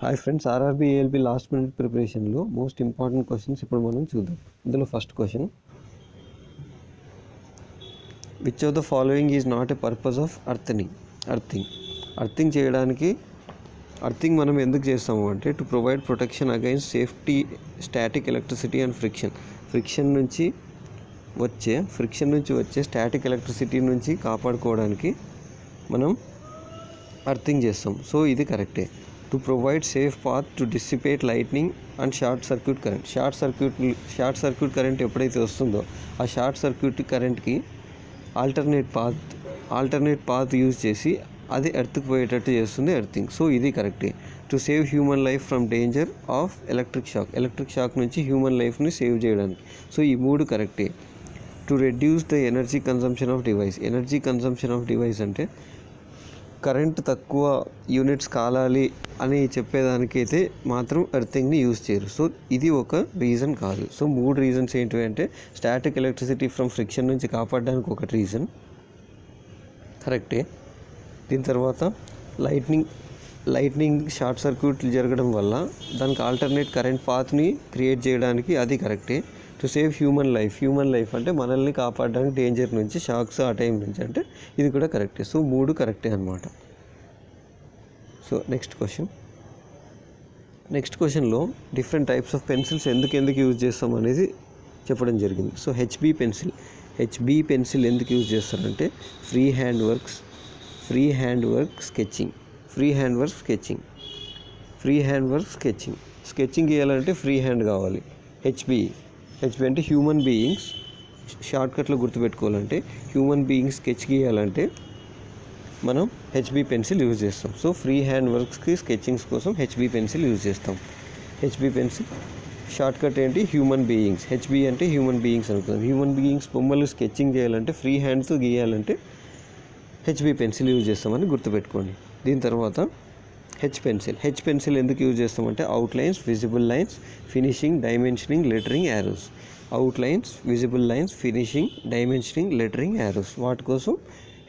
Hi friends, RRB ALP last minute ప్రిపరేషన్లో most important questions ఇప్పుడు మనం చూద్దాం. ఇందులో first question, which of the following is not a purpose of earthing చేయడానికి earthing మనం ఎందుకు చేస్తాము అంటే to provide protection against safety, static electricity and friction నుంచి వచ్చే స్టాటిక్ ఎలక్ట్రిసిటీ నుంచి కాపాడుకోవడానికి మనం అర్థింగ్ చేస్తాం. సో ఇది కరెక్టే. To provide safe path to dissipate lightning and short circuit current ఎప్పుడైతే వస్తుందో ఆ షార్ట్ సర్క్యూట్ కరెంట్కి ఆల్టర్నేట్ పాత్ యూజ్ చేసి అది ఎర్త్కి పోయేటట్టు చేస్తుంది ఎర్తింగ్. సో ఇది కరెక్టే. To save human life from danger of electric shock నుంచి హ్యూమన్ లైఫ్ని సేవ్ చేయడానికి. సో ఈ మూడు కరెక్టే. To reduce the energy consumption of device అంటే కరెంట్ తక్కువ యూనిట్స్ కాలాలి అని చెప్పేదానికైతే మాత్రం ఎర్తింగ్ని యూజ్ చేయరు. సో ఇది ఒక రీజన్ కాదు. సో మూడు రీజన్స్ ఏంటి అంటే స్టాటిక్ ఎలక్ట్రిసిటీ ఫ్రమ్ ఫ్రిక్షన్ నుంచి కాపాడడానికి ఒక రీజన్ కరెక్టే. దీని తర్వాత లైట్నింగ్ షార్ట్ సర్క్యూట్లు జరగడం వల్ల దానికి ఆల్టర్నేట్ కరెంట్ పాత్ని క్రియేట్ చేయడానికి అది కరెక్టే. టు సేవ్ హ్యూమన్ లైఫ్ అంటే మనల్ని కాపాడడానికి డేంజర్ నుంచి, షాక్స్ ఆ టైం నుంచి అంటే ఇది కూడా కరెక్టే. సో మూడు కరెక్టే అనమాట. సో నెక్స్ట్ క్వశ్చన్లో డిఫరెంట్ టైప్స్ ఆఫ్ పెన్సిల్స్ ఎందుకు యూజ్ చేస్తాం అనేది చెప్పడం జరిగింది. సో హెచ్బీ పెన్సిల్ ఎందుకు యూజ్ చేస్తారంటే ఫ్రీ హ్యాండ్ వర్క్ స్కెచింగ్ చేయాలంటే ఫ్రీ హ్యాండ్ కావాలి. హెచ్బీ అంటే హ్యూమన్ బీయింగ్స్, షార్ట్కట్లో గుర్తుపెట్టుకోవాలంటే హ్యూమన్ బీయింగ్స్ స్కెచ్ గీయాలంటే మనం హెచ్బీ పెన్సిల్ యూజ్ చేస్తాం. సో ఫ్రీ హ్యాండ్ వర్క్స్కి స్కెచింగ్స్ కోసం హెచ్బీ పెన్సిల్ యూజ్ చేస్తాం. హెచ్బీ పెన్సిల్ షార్ట్కట్ ఏంటి? Human beings. హెచ్బీ అంటే హ్యూమన్ బీయింగ్స్ అనుకుందాం. హ్యూమన్ బీయింగ్స్ బొమ్మలు స్కెచింగ్ చేయాలంటే, ఫ్రీ హ్యాండ్తో గీయాలంటే హెచ్బీ పెన్సిల్ యూజ్ చేస్తామని గుర్తుపెట్టుకోండి. దీని తర్వాత హెచ్ పెన్సిల్ ఎందుకు యూజ్ చేస్తామంటే outlines, visible lines, finishing, dimensioning, lettering, arrows. Outlines, visible lines, finishing, dimensioning, lettering, arrows వాటి కోసం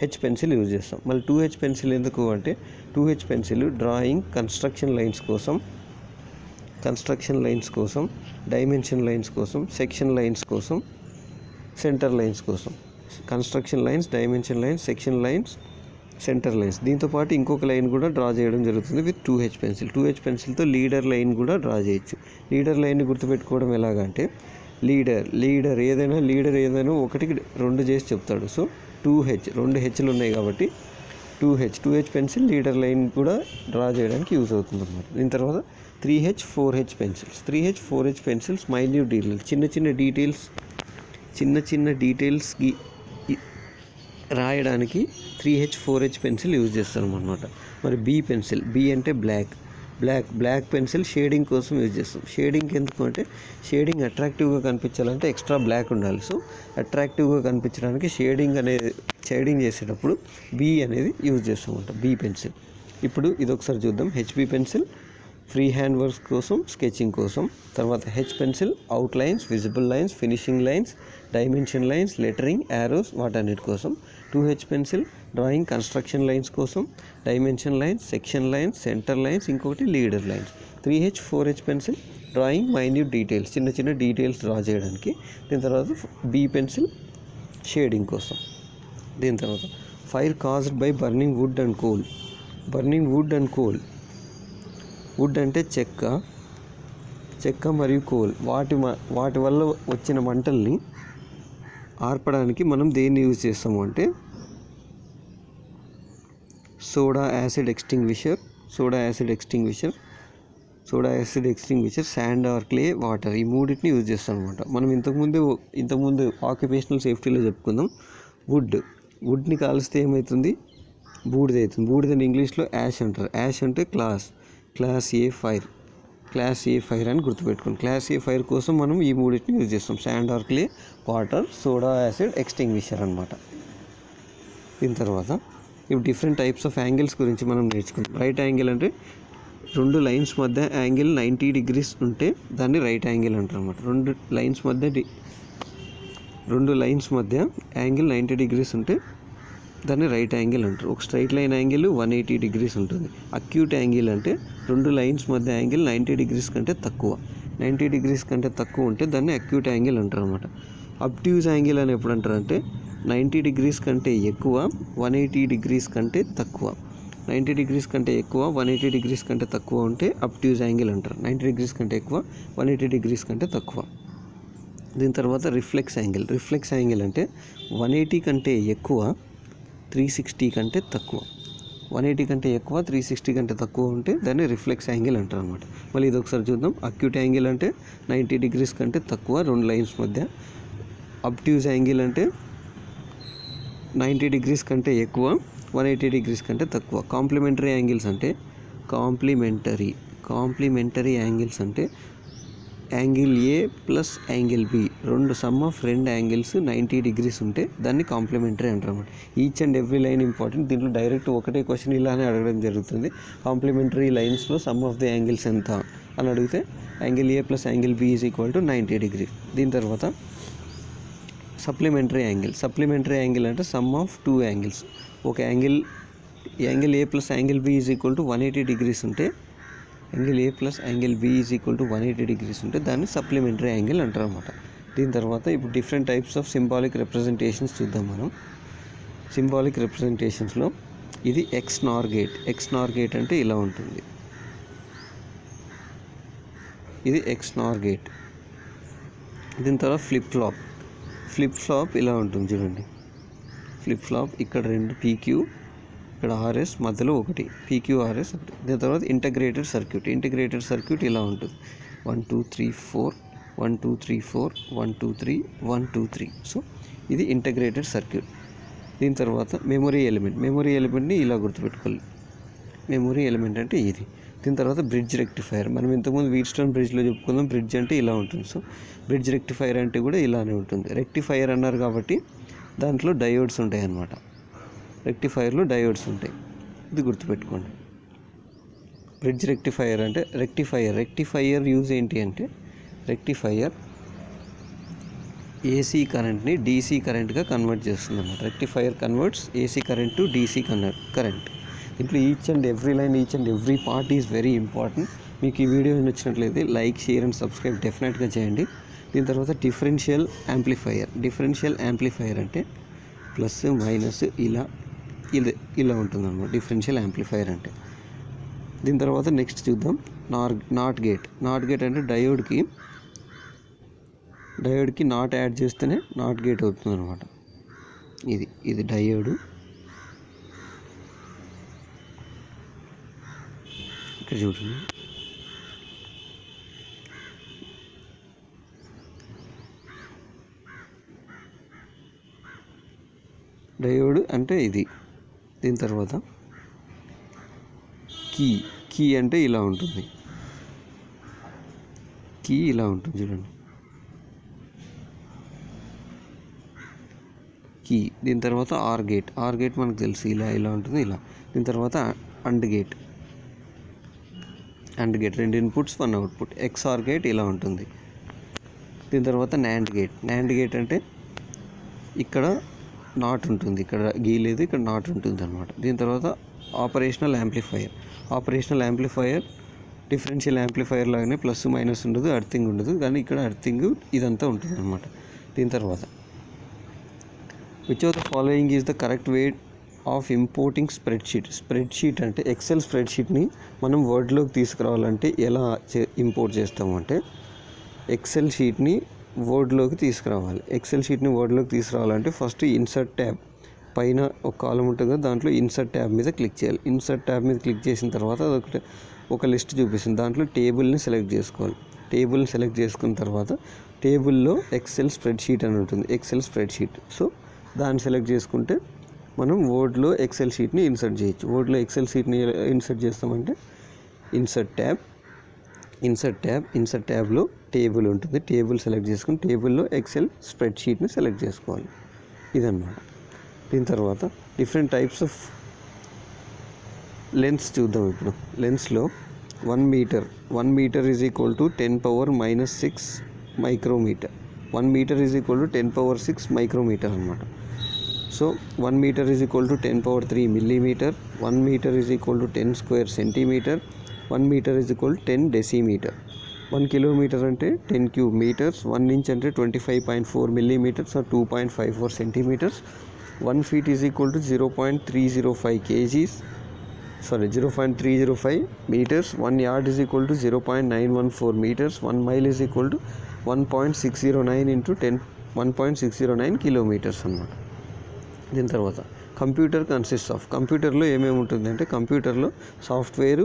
హెచ్ పెన్సిల్ యూజ్ చేస్తాం. మళ్ళీ 2H పెన్సిల్ ఎందుకు అంటే 2H pencil drawing, construction lines కోసం, డైమెన్షన్ లైన్స్ కోసం, సెక్షన్ లైన్స్ కోసం, సెంటర్ లైన్స్ కోసం. Construction lines, dimension lines, section lines, centre lines. దీంతోపాటు ఇంకొక లైన్ కూడా డ్రా చేయడం జరుగుతుంది విత్ 2H పెన్సిల్. 2H పెన్సిల్తో లీడర్ లైన్ కూడా డ్రా చేయొచ్చు. లీడర్ లైన్ని గుర్తుపెట్టుకోవడం ఎలాగంటే లీడర్ ఏదైనా ఒకటికి రెండు చేసి చెప్తాడు. సో 2H, 2 హెచ్లు ఉన్నాయి కాబట్టి 2H పెన్సిల్ లీడర్ లైన్ కూడా డ్రా చేయడానికి యూజ్ అవుతుంది అన్నమాట. దీని తర్వాత 3H, 4H pencils minute details, చిన్న డీటెయిల్స్ రాయడానికి 3H, 4H పెన్సిల్ యూజ్ చేస్తాం అన్నమాట. మరి బి అంటే బ్లాక్ పెన్సిల్ షేడింగ్ కోసం యూజ్ చేస్తాం. షేడింగ్ ఎందుకు అంటే షేడింగ్ అట్రాక్టివ్గా కనిపించాలంటే ఎక్స్ట్రా బ్లాక్ ఉండాలి. సో అట్రాక్టివ్గా కనిపించడానికి షేడింగ్ చేసేటప్పుడు బి అనేది యూజ్ చేస్తామంట, బి పెన్సిల్. ఇప్పుడు ఇది ఒకసారి చూద్దాం. HB pencil free hand works కోసం, స్కెచింగ్ కోసం. తర్వాత H pencil outlines, visible lines, finishing lines, dimension lines, lettering, arrows వాటన్నిటి కోసం. 2H pencil drawing, construction lines కోసం, dimension lines, section lines, centre lines, ఇంకొకటి leader lines. 3H, 4H pencil drawing minute details, చిన్న details draw చేయడానికి. దీని తర్వాత B pencil shading కోసం. దీని తర్వాత fire caused by burning wood and coal. Wood అంటే చెక్క మరియు కోల్. వాటి వల్ల వచ్చిన మంటల్ని ఆర్పడానికి మనం దేన్ని యూజ్ చేస్తాము అంటే soda acid extinguisher, sand or clay, water. ఈ మూడింటిని యూజ్ చేస్తాం అనమాట. మనం ఇంతకుముందు ఆక్యుపేషనల్ సేఫ్టీలో చెప్పుకుందాం. వుడ్ని కాలిస్తే ఏమవుతుంది? బూడిద అవుతుంది. బూడిదని ఇంగ్లీష్లో యాష్ అంటారు. యాష్ అంటే క్లాస్ ఏ ఫైర్ అని గుర్తుపెట్టుకోండి. క్లాస్ ఏ ఫైర్ కోసం మనం ఈ మూడింటిని యూజ్ చేస్తాం. Sand or clay, water, soda acid extinguisher అనమాట. దీని తర్వాత ఇప్పుడు డిఫరెంట్ టైప్స్ ఆఫ్ యాంగిల్స్ గురించి మనం నేర్చుకుందాం. రైట్ యాంగిల్ అంటే 2 లైన్స్ మధ్య యాంగిల్ 90 degrees ఉంటే దాన్ని రైట్ యాంగిల్ అంటారు అనమాట. 2 లైన్స్ మధ్య యాంగిల్ 90 degrees ఉంటే దాన్ని రైట్ యాంగిల్ అంటారు. ఒక స్ట్రైట్ లైన్ యాంగిల్ 180 డిగ్రీస్ ఉంటుంది. అక్యూట్ యాంగిల్ అంటే రెండు లైన్స్ మధ్య యాంగిల్ 90 డిగ్రీస్ కంటే తక్కువ. 90 డిగ్రీస్ కంటే తక్కువ ఉంటే దాన్ని అక్యూట్ యాంగిల్ అంటారు అనమాట. అబ్ట్యూజ్ యాంగిల్ అని ఎప్పుడు అంటారంటే 90 డిగ్రీస్ కంటే ఎక్కువ 180 డిగ్రీస్ కంటే తక్కువ. 90 డిగ్రీస్ కంటే ఎక్కువ 180 డిగ్రీస్ కంటే తక్కువ ఉంటే అబ్ట్యూజ్ యాంగిల్ అంటారు. 90 డిగ్రీస్ కంటే ఎక్కువ 180 డిగ్రీస్ కంటే తక్కువ. దీని తర్వాత రిఫ్లెక్స్ యాంగిల్. రిఫ్లెక్స్ యాంగిల్ అంటే 180 కంటే ఎక్కువ 360 కంటే తక్కువ. 180 కంటే ఎక్కువ 360 కంటే తక్కువ ఉంటే దాన్ని రిఫ్లెక్స్ యాంగిల్ అంటారు అనమాట. మళ్ళీ ఇది ఒకసారి చూద్దాం. అక్యూట్ యాంగిల్ అంటే 90 డిగ్రీస్ కంటే తక్కువ రెండు లైన్స్ మధ్య. అబ్ట్యూజ్ యాంగిల్ అంటే 90 డిగ్రీస్ కంటే ఎక్కువ 180 డిగ్రీస్ కంటే తక్కువ. కాంప్లిమెంటరీ యాంగిల్స్ అంటే కాంప్లిమెంటరీ యాంగిల్స్ అంటే angle A plus angle B రెండు సమ్ ఆఫ్ రెండు యాంగిల్స్ 90 డిగ్రీస్ ఉంటే దాన్ని కాంప్లిమెంటరీ అంటారు అన్నమాట. Each and every line important. దీంట్లో డైరెక్ట్ ఒకటే క్వశ్చన్ ఇలానే అడగడం జరుగుతుంది. కాంప్లిమెంటరీ లైన్స్లో సమ్ ఆఫ్ ది యాంగిల్స్ ఎంత అని అడిగితే angle A plus angle B is equal to 90 degree. దీని తర్వాత సప్లిమెంటరీ యాంగిల్ అంటే సమ్ ఆఫ్ టూ యాంగిల్స్. ఒక angle A plus angle B is equal to 180 degrees ఉంటే angle A plus angle B is equal to 180 degrees ఉంటే దాన్ని supplementary angle అంటారు అన్నమాట. దీని తర్వాత ఇప్పుడు different types of symbolic representations చూద్దాం మనం. సింబాలిక్ రిప్రజెంటేషన్స్లో ఇది ఎక్స్ నార్ గేట్ అంటే ఇలా ఉంటుంది. ఇది ఎక్స్ నార్ గేట్. దీని తర్వాత ఫ్లిప్ ఫ్లాప్ ఇలా ఉంటుంది చూడండి. ఫ్లిప్ ఫ్లాప్ ఇక్కడ రెండు పీక్యూ, ఇక్కడ ఆర్ఎస్, మధ్యలో ఒకటి పీక్యూఆర్ఎస్ ఒకటి. దీని తర్వాత ఇంటగ్రేటెడ్ సర్క్యూట్ ఇలా ఉంటుంది. 1 2 3 4 1 2 3 4 1 2 3 1 2 3. సో ఇది ఇంటగ్రేటెడ్ సర్క్యూట్. దీని తర్వాత మెమొరీ ఎలిమెంట్ని ఇలా గుర్తుపెట్టుకోవాలి. మెమొరీ ఎలిమెంట్ అంటే ఇది. దీని తర్వాత బ్రిడ్జ్ రెక్టిఫైయర్. మనం ఇంతకుముందు వీట్స్టోన్ బ్రిడ్జ్లో చెప్పుకుందాం. బ్రిడ్జ్ అంటే ఇలా ఉంటుంది. సో బ్రిడ్జ్ రెక్టిఫైయర్ అంటే కూడా ఇలానే ఉంటుంది. రెక్టిఫైయర్ అన్నారు కాబట్టి దాంట్లో డయోడ్స్ ఉంటాయి అన్నమాట. రెక్టిఫైయర్లో డయోడ్స్ ఉంటాయి. ఇది గుర్తుపెట్టుకోండి. బ్రిడ్జ్ రెక్టిఫైయర్ అంటే రెక్టిఫైయర్ యూజ్ ఏంటి అంటే రెక్టిఫైయర్ ఏసీ కరెంట్ని డీసీ కరెంట్గా కన్వర్ట్ చేస్తుంది అన్నమాట. Rectifier converts AC current to DC current. ఇంట్లో each and every line, each and every part is very important. మీకు ఈ వీడియో నచ్చినట్లయితే లైక్, షేర్ అండ్ సబ్స్క్రైబ్ డెఫినెట్గా చేయండి. దీని తర్వాత డిఫరెన్షియల్ యాంప్లిఫైయర్ అంటే ప్లస్ మైనస్ ఇలా ఉంటుంది అన్నమాట డిఫరెన్షియల్ యాంప్లిఫైయర్ అంటే. దీని తర్వాత నెక్స్ట్ చూద్దాం నాట్ గేట్ అంటే డయోడ్కి నాట్ యాడ్ చేస్తేనే నాట్ గేట్ అవుతుంది అనమాట. ఇది డయోడ్. ఇక్కడ చూడండి. డయోడ్ అంటే ఇది. దీని తర్వాత కీ అంటే ఇలా ఉంటుంది. చూడండి కీ. దీని తర్వాత ఆర్ గేట్ మనకు తెలుసు ఇలా ఉంటుంది ఇలా. దీని తర్వాత అండ్ గేట్ రెండు ఇన్పుట్స్ 1 అవుట్పుట్. ఎక్స్ఆర్ గేట్ ఇలా ఉంటుంది. దీని తర్వాత నాండ్ గేట్ అంటే ఇక్కడ నాట్ ఉంటుంది, ఇక్కడ గీలేదు, ఇక్కడ నాట్ ఉంటుంది అనమాట. దీని తర్వాత ఆపరేషనల్ యాంప్లిఫైయర్ డిఫరెన్షియల్ యాంప్లిఫైయర్ లాగానే ప్లస్ మైనస్ ఉండదు, అర్థింగ్ ఉండదు, కానీ ఇక్కడ అర్థింగ్ ఇదంతా ఉంటుంది అనమాట. దీని తర్వాత which of the following is the correct way of importing spreadsheet అంటే ఎక్సెల్ స్ప్రెడ్షీట్ని మనం వర్డ్లోకి తీసుకురావాలంటే ఎలా ఇంపోర్ట్ చేస్తాము అంటే ఎక్సెల్ షీట్ని వర్డ్లోకి తీసుకురావాలంటే ఫస్ట్ ఇన్సర్ట్ ట్యాబ్ పైన ఒక కాలం ఉంటుంది కదా, దాంట్లో ఇన్సర్ట్ ట్యాబ్ మీద క్లిక్ చేయాలి. ఇన్సర్ట్ ట్యాబ్ మీద క్లిక్ చేసిన తర్వాత అదొకటి ఒక లిస్ట్ చూపిస్తుంది. దాంట్లో టేబుల్ని సెలెక్ట్ చేసుకోవాలి. టేబుల్ని సెలెక్ట్ చేసుకున్న తర్వాత టేబుల్లో ఎక్సెల్ స్ప్రెడ్షీట్ అని ఉంటుంది. సో దాన్ని సెలెక్ట్ చేసుకుంటే మనం వర్డ్లో ఎక్సెల్ షీట్ని ఇన్సర్ట్ చేయొచ్చు. వర్డ్లో ఎక్సెల్ షీట్ని ఇన్సర్ట్ చేస్తామంటే ఇన్సర్ట్ ట్యాబ్లో టేబుల్ ఉంటుంది. టేబుల్ సెలెక్ట్ చేసుకుని టేబుల్లో ఎక్సెల్ స్ప్రెడ్షీట్ని సెలెక్ట్ చేసుకోవాలి. ఇదన్నమాట. దీని తర్వాత డిఫరెంట్ టైప్స్ ఆఫ్ లెన్స్ చూద్దాం. ఇప్పుడు లెన్స్లో 1 metre is equal to 10⁻⁻6 micrometre. 1 metre is equal to 10⁻6 micrometre అనమాట. So 1 metre is equal to 10⁻³ millimetre, 1 metre is equal to 10 square centimetre, 1 metre is equal to 10 decimetre, 1 kilometre అంటే 10 cube metres, 1 inch అంటే 25.4 millimetres or 2.54 centimetres, 1 feet is equal to 0.305 KGs, 0.305 meters, 1 yard is equal to 0.914 meters, 1 mile is equal to 1.609 into 1.609 kilometers అన్నమాట. దీని తర్వాత computer consist of, కంప్యూటర్లో ఏమేమి ఉంటుంది అంటే కంప్యూటర్లో సాఫ్ట్వేర్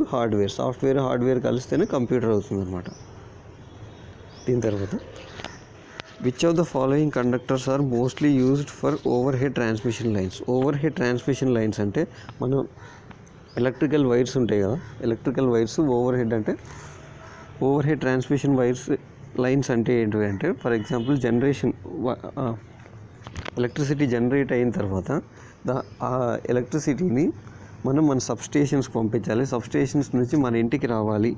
హార్డ్వేర్ కలిస్తేనే కంప్యూటర్ అవుతుంది అనమాట. దీని తర్వాత which of the following conductors are mostly used for overhead transmission lines. Overhead transmission lines అంటే మనం ఎలక్ట్రికల్ వైర్స్ ఉంటాయి కదా, ఎలక్ట్రికల్ వైర్స్ ఓవర్ హెడ్ అంటే overhead transmission wires lines అంటే ఏంటి అంటే ఫర్ ఎగ్జాంపుల్ ఎలక్ట్రిసిటీ జనరేట్ అయిన తర్వాత ఆ ఎలక్ట్రిసిటీని మనం మన సబ్స్టేషన్స్కి పంపించాలి, సబ్స్టేషన్స్ నుంచి మన ఇంటికి రావాలి.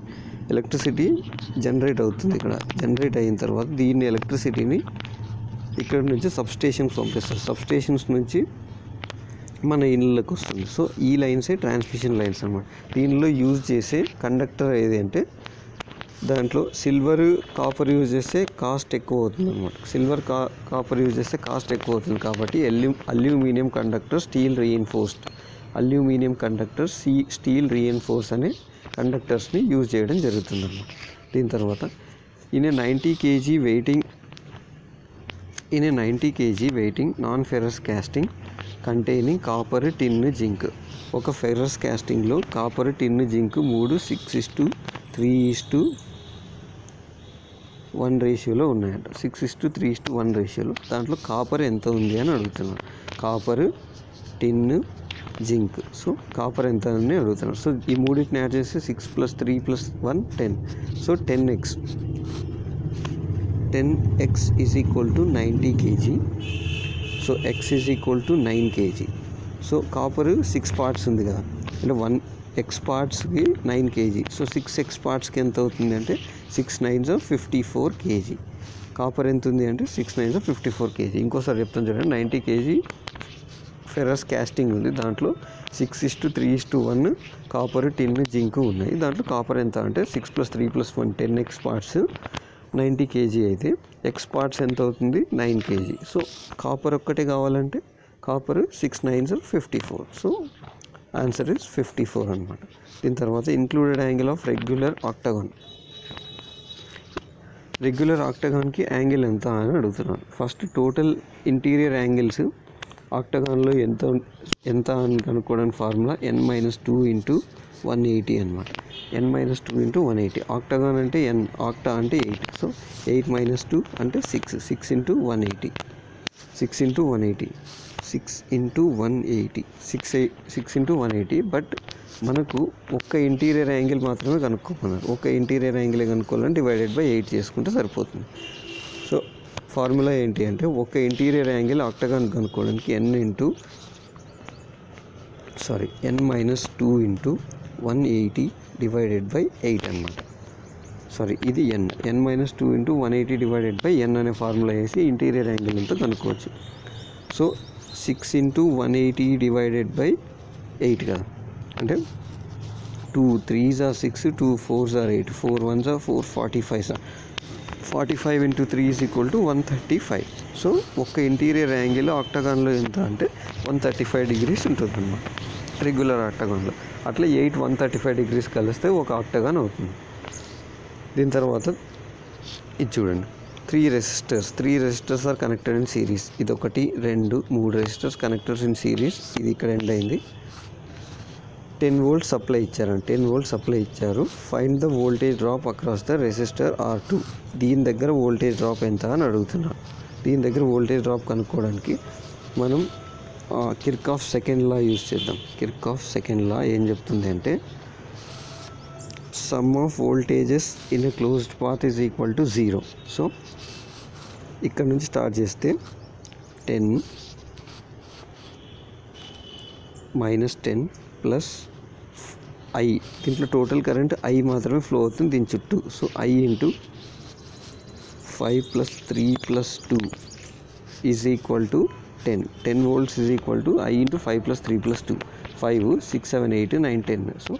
ఎలక్ట్రిసిటీ జనరేట్ అవుతుంది, ఇక్కడ జనరేట్ అయిన తర్వాత దీన్ని ఎలక్ట్రిసిటీని ఇక్కడ నుంచి సబ్స్టేషన్స్కి పంపిస్తారు, సబ్స్టేషన్స్ నుంచి మన ఇళ్ళకి వస్తుంది. సో ఈ లైన్సే ట్రాన్స్మిషన్ లైన్స్ అన్నమాట. దీనిలో యూజ్ చేసే కండక్టర్ ఏది అంటే దాంట్లో సిల్వర్ కాపర్ యూజ్ చేస్తే కాస్ట్ ఎక్కువ అవుతుంది అనమాట. కాపర్ యూజ్ చేస్తే కాస్ట్ ఎక్కువ అవుతుంది కాబట్టి అల్యూమినియం కండక్టర్ స్టీల్ రీఎన్ఫోర్స్ అనే కండక్టర్స్ని యూజ్ చేయడం జరుగుతుంది అన్నమాట. దీని తర్వాత in a 90 kg weighing non ferrous casting containing copper, tin, zinc. ఒక ఫెరస్ క్యాస్టింగ్లో కాపర్, టిన్, జింక్ 3 6:3:1 రేషియోలో ఉన్నాయంట. 6:3:1 రేషియోలో. దాంట్లో కాపర్ ఎంత ఉంది అని అడుగుతున్నారు. Copper, tin, zinc. So copper ఎంత అని అడుగుతున్నారు. సో ఈ మూడింటిని యాడ్ చేస్తే 6 + 3 + 1 10. So 10x is equal to 90 kg. So x is equal to 9 kg. So copper 6 parts ఉంది కదా, అంటే 1x పార్ట్స్కి 9 kg. సో 6x పార్ట్స్కి ఎంత అవుతుంది అంటే 6 9s 54 kg. కాపర్ ఎంత ఉంది అంటే 6 9s 54 kg. ఇంకోసారి చెప్తాను చూడండి, 90 kg ఫెరస్ క్యాస్టింగ్ ఉంది, దాంట్లో 6:3:1 కాపర్, టిన్, జింక్ ఉన్నాయి. దాంట్లో కాపర్ ఎంత అంటే 6 + 3 + 1 10x పార్ట్స్ 90 kg అయితే ఎక్స్ పార్ట్స్ ఎంత అవుతుంది 9 kg. సో కాపర్ ఒక్కటే కావాలంటే copper 6 9s 54. So answer is 54 అనమాట. దీని తర్వాత ఇంక్లూడెడ్ యాంగిల్ ఆఫ్ రెగ్యులర్ ఆక్టగాన్కి యాంగిల్ ఎంత అని అడుగుతున్నారు. ఫస్ట్ టోటల్ ఇంటీరియర్ యాంగిల్స్ ఆక్టగాన్లో ఎంత అని కనుక్కోవడానికి ఫార్ములా n-2 × 180 అనమాట. n-2 × 180. ఆక్టగాన్ అంటే n, ఆక్టా అంటే 8. సో 8 - 2 అంటే 6. 6 × 180. 6 × 180. 6 × 180. బట్ మనకు ఒక్క ఇంటీరియర్ యాంగిల్ మాత్రమే కనుక్కోమన్నారు. ఒక్క ఇంటీరియర్ యాంగిల్ కనుక్కోవాలంటే /8 చేసుకుంటే సరిపోతుంది. సో ఫార్ములా ఏంటి అంటే ఒక ఇంటీరియర్ యాంగిల్ ఆక్టగాన్ కనుక్కోవడానికి n-2 × 180 /8 అనమాట. ఇది n-2 × 180 /n అనే ఫార్ములా వేసి ఇంటీరియర్ యాంగిల్ ఎంతో కనుక్కోవచ్చు. సో 6 × 180 /8 కదా, అంటే 2 3s are 6, 2 4s are 8, 4 1s are 4, 45s are 45 × 3 = 135. So ఒక ఇంటీరియర్ యాంగిల్ ఆక్టగాన్లో ఎంత అంటే 135 degrees ఉంటుంది అన్నమాట రెగ్యులర్ ఆక్టగాన్లో. అట్లా 8 135 degrees కలిస్తే ఒక ఆక్టగాన్ అవుతుంది. దీని తర్వాత ఇది చూడండి, 3 resistors are connected in series. ఇది 1 2 3 రెసిస్టర్స్ కనెక్టర్స్ ఇన్ సిరీస్. ఇది ఇక్కడ ఎండ్ అయింది. 10 volts సప్లై ఇచ్చారు. Find the voltage drop across the resistor R2. దీని దగ్గర వోల్టేజ్ డ్రాప్ ఎంత అని అడుగుతున్నారు. దీని దగ్గర వోల్టేజ్ డ్రాప్ కనుక్కోవడానికి మనం కిర్చాఫ్ సెకండ్ లా యూజ్ చేద్దాం. కిర్చాఫ్ సెకండ్ లా ఏం చెప్తుంది అంటే sum of voltages in a closed path is equal to 0. So ఇక్కడ నుంచి స్టార్ట్ చేస్తే 10 - 10 ప్లస్ I. దీంట్లో టోటల్ కరెంట్ I మాత్రమే ఫ్లో అవుతుంది దీని చుట్టూ. So I × 5 + 3 + 2 is equal to 10 volts is equal to I into 5 plus 3 plus 2, 5, 6, 7, 8, 9, 10. So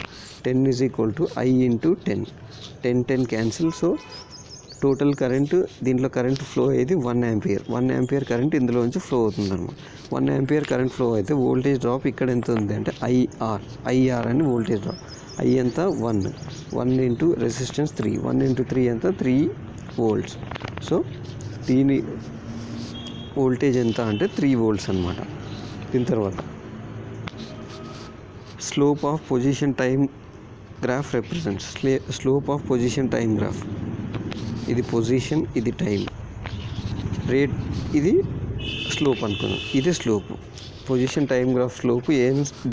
10 is equal to I into 10. 10 cancel. So total current దీంట్లో current flow అయ్యేది 1 ampere. 1 ampere current ఇందులో నుంచి flow అవుతుంది అనమాట. 1 ఆంపియర్ కరెంట్ ఫ్లో అయితే voltage drop ఇక్కడ ఎంత ఉంది అంటే ఐఆర్ అని వోల్టేజ్ డ్రాప్. ఐ ఎంత 1 ఇంటూ రెసిస్టెన్స్ 3, 1 ఇంటూ 3 ఎంత 3 volts. సో దీని వోల్టేజ్ ఎంత అంటే 3 volts అనమాట. దీని తర్వాత slope of position time graph represents slope of position time graph. ఇది పొజిషన్, ఇది టైం, రేట్, ఇది స్లోప్ అనుకున్నాం. ఇది slope. Position time graph slope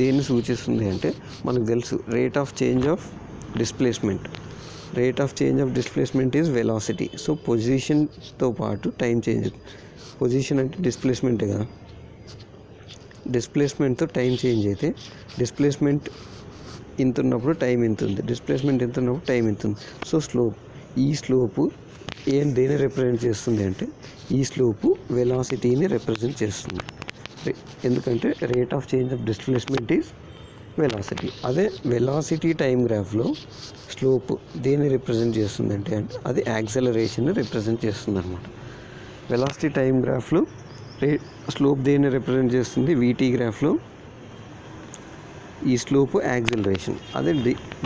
దేన్ని సూచిస్తుంది అంటే మనకు తెలుసు, rate of change of displacement. Rate of change of displacement is velocity. So పొజిషన్తో పాటు టైం చేంజ్. పొజిషన్ అంటే డిస్ప్లేస్మెంటే కదా, డిస్ప్లేస్మెంట్తో టైం చేంజ్ అయితే డిస్ప్లేస్మెంట్ ఇంత ఉన్నప్పుడు టైం ఇంత ఉంది, డిస్ప్లేస్మెంట్ ఇంత ఉన్నప్పుడు టైం ఇంత ఉంది. సో స్లోప్, ఈ స్లోపు దేన్ని రిప్రజెంట్ చేస్తుంది అంటే ఈ స్లోపు వెలాసిటీని రిప్రజెంట్ చేస్తుంది. ఎందుకంటే rate of change of displacement is velocity. అదే వెలాసిటీ టైం గ్రాఫ్లో స్లోప్ దేన్ని రిప్రజెంట్ చేస్తుంది అంటే అది యాక్సలరేషన్ రిప్రజెంట్ చేస్తుంది అనమాట. వెలాసిటీ టైం గ్రాఫ్లో స్లోప్ దేన్ని రిప్రజెంట్ చేస్తుంది, వీటీ గ్రాఫ్లో ఈ స్లోప్ యాక్సలరేషన్. అదే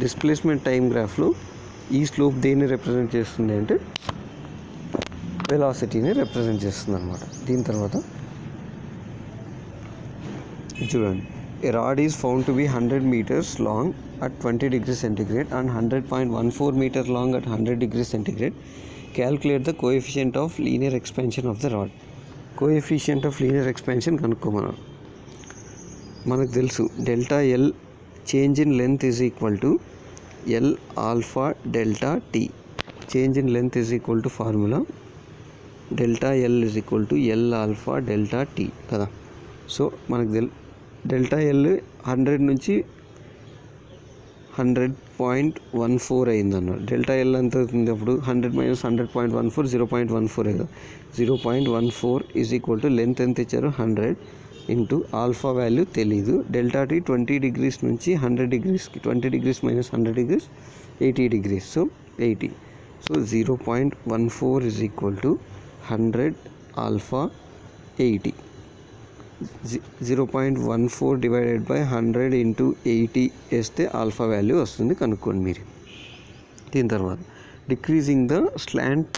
డిస్ప్లేస్మెంట్ టైం గ్రాఫ్లో ఈ స్లోప్ దేన్ని రిప్రజెంట్ చేస్తుంది అంటే వెలాసిటీని రిప్రజెంట్ చేస్తుంది అనమాట. దీని తర్వాత చూడండి, a rod is found to be 100 meters long at 20 degrees centigrade and 100.14 meter long at 100 degrees centigrade. Calculate the coefficient of linear expansion of the rod. Coefficient of linear expansion కనుక్కోమన్నారు. మనకు తెలుసు delta L change in length is equal to L alpha delta T. Change in length is equal to formula delta L is equal to L alpha delta T కదా. So మనకు delta L 100 నుంచి 100.14 అయిందన్నారు. Delta L ఎంత అవుతుంది అప్పుడు 100 - 100.14 0.14 కదా. 0.14 is equal to length ఎంత ఇచ్చారు 100 into alpha value తెలీదు. డెల్టా టీ 20 degrees నుంచి 100 degreesకి 20 degrees - 100 degrees 80 degrees. So 80. So 0.14 is equal to 100 alpha 80. 0.14 divided by 100 into 80 వేస్తే ఆల్ఫా వాల్యూ వస్తుంది, కనుక్కోండి మీరు. దీని తర్వాత decreasing the slant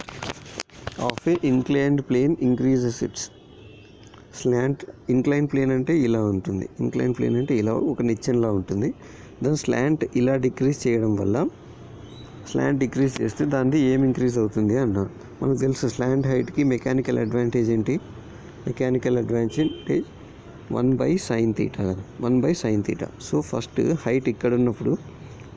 of a inclined plane increases its slant. Incline plane అంటే ఇలా ఉంటుంది, ఇంక్లైన్ ప్లేన్ అంటే ఇలా ఒక నిచ్చెనలా ఉంటుంది. దాని స్లాంట్ ఇలా డిక్రీజ్ చేయడం వల్ల, స్లాంట్ డిక్రీజ్ చేస్తే దాన్ని ఏం ఇంక్రీజ్ అవుతుంది అన్నారు. మనకు తెలుసు స్లాంట్ హైట్కి మెకానికల్ అడ్వాంటేజ్ ఏంటి, మెకానికల్ అడ్వాంటేజ్ 1/sin θ కదా, 1/sin θ. సో ఫస్ట్ హైట్ ఇక్కడ ఉన్నప్పుడు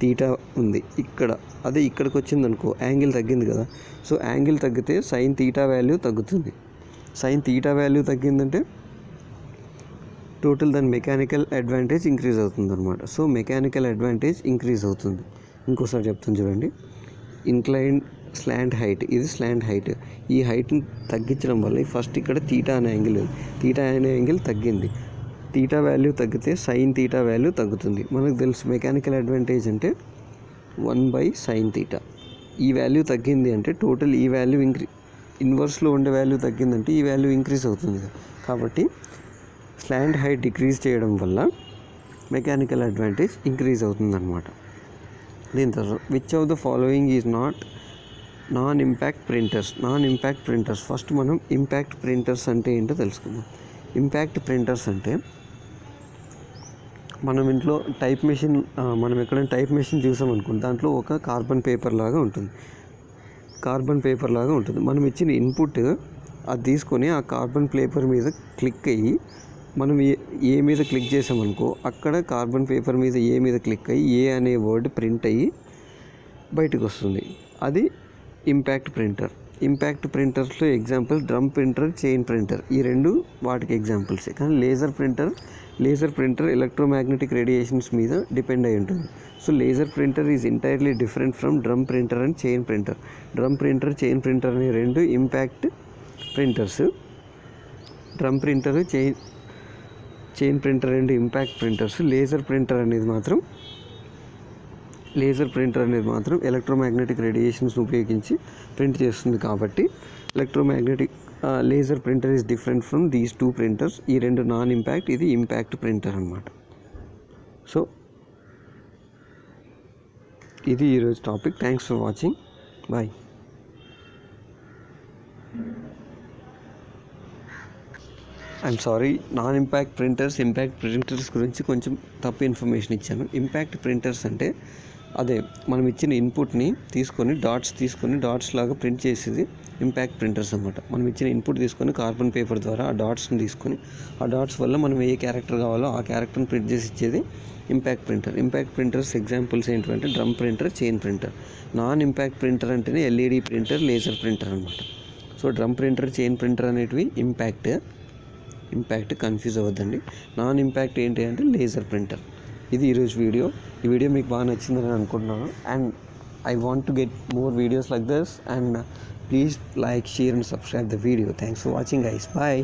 తీటా ఉంది ఇక్కడ, అదే ఇక్కడికి వచ్చింది అనుకో యాంగిల్ తగ్గింది కదా. సో యాంగిల్ తగ్గితే sin θ వాల్యూ తగ్గుతుంది. sin θ వాల్యూ తగ్గిందంటే టోటల్ దాని మెకానికల్ అడ్వాంటేజ్ ఇంక్రీజ్ అవుతుంది అనమాట. సో మెకానికల్ అడ్వాంటేజ్ ఇంక్రీజ్ అవుతుంది. ఇంకోసారి చెప్తాను చూడండి, ఇంక్లైన్డ్ స్లాంట్ హైట్, ఇది స్లాంట్ హైట్. ఈ హైట్ని తగ్గించడం వల్ల ఫస్ట్ ఇక్కడ తీటా అనే యాంగిల్ తగ్గింది. తీటా వాల్యూ తగ్గితే sin θ వాల్యూ తగ్గుతుంది. మనకు తెలుసు మెకానికల్ అడ్వాంటేజ్ అంటే 1/sin θ. ఈ వాల్యూ తగ్గింది అంటే టోటల్ ఈ వాల్యూ ఇన్వర్స్లో ఉండే వాల్యూ తగ్గిందంటే ఈ వాల్యూ ఇంక్రీజ్ అవుతుంది. కాబట్టి స్లాంట్ హైట్ డిక్రీజ్ చేయడం వల్ల మెకానికల్ అడ్వాంటేజ్ ఇంక్రీజ్ అవుతుంది అనమాట. దీని తర్వాత which of the following is non impact printers. First మనం ఇంపాక్ట్ ప్రింటర్స్ అంటే ఏంటో తెలుసుకుందాం. ఇంపాక్ట్ ప్రింటర్స్ అంటే మనం ఇంట్లో మనం ఎక్కడైనా టైప్ మెషిన్ చూసామనుకోండి, దాంట్లో ఒక కార్బన్ పేపర్ లాగా ఉంటుంది. మనం ఇచ్చిన ఇన్పుట్ అది తీసుకొని ఆ కార్బన్ పేపర్ మీద క్లిక్ అయ్యి, మనం ఏ మీద క్లిక్ చేసామనుకో అక్కడ కార్బన్ పేపర్ మీద ఏ మీద క్లిక్ అయ్యి ఏ అనే వర్డ్ ప్రింట్ అయ్యి బయటకు వస్తుంది. అది ఇంపాక్ట్ ప్రింటర్. ఇంపాక్ట్ ప్రింటర్స్లో example drum printer, chain printer, ఈ రెండు వాటికి ఎగ్జాంపుల్సే. కానీ లేజర్ ప్రింటర్ ఎలక్ట్రోమాగ్నెటిక్ రేడియేషన్స్ మీద డిపెండ్ అయి ఉంటుంది. So laser printer is entirely different from drum printer and chain printer. Drum printer, chain printer అనే రెండు impact printers. Drum printer, chain printer and impact printers. Laser printer అనేది మాత్రం electromagnetic radiations ఉపయోగించి print చేస్తుంది కాబట్టి laser printer is different from these two printers. ఈ రెండు non impact, ఇది ఇంపాక్ట్ ప్రింటర్ అన్నమాట. సో ఇది ఈరోజు topic. Thanks for watching. Bye. I'm sorry, non impact printers, impact printers గురించి కొంచెం తప్పు ఇన్ఫర్మేషన్ ఇచ్చాను. ఇంపాక్ట్ ప్రింటర్స్ అంటే అదే మనం ఇచ్చిన ఇన్పుట్ని తీసుకొని డాట్స్ లాగా ప్రింట్ చేసేది ఇంపాక్ట్ ప్రింటర్స్ అన్నమాట. మనం ఇచ్చిన ఇన్పుట్ తీసుకొని కార్బన్ పేపర్ ద్వారా ఆ డాట్స్ని తీసుకొని ఆ డాట్స్ వల్ల మనం ఏ క్యారెక్టర్ కావాలో ఆ క్యారెక్టర్ని ప్రింట్ చేసి ఇచ్చేది impact printer. Impact printers examples ఏంటంటే drum printer, chain printer. Non impact printer అంటేనే ఎల్ఈడి ప్రింటర్, లేజర్ ప్రింటర్ అనమాట. So drum printer, chain printer అనేటివి ఇంపాక్ట్ కన్ఫ్యూజ్ అవ్వద్దండి. నాన్ ఇంపాక్ట్ ఏంటి అంటే లేజర్ ప్రింటర్. ఇది ఈరోజు వీడియో. ఈ వీడియో మీకు బాగా నచ్చిందని అనుకుంటున్నాను. And I want to get more videos like this, and please like, share and subscribe the video. Thanks for watching guys. Bye.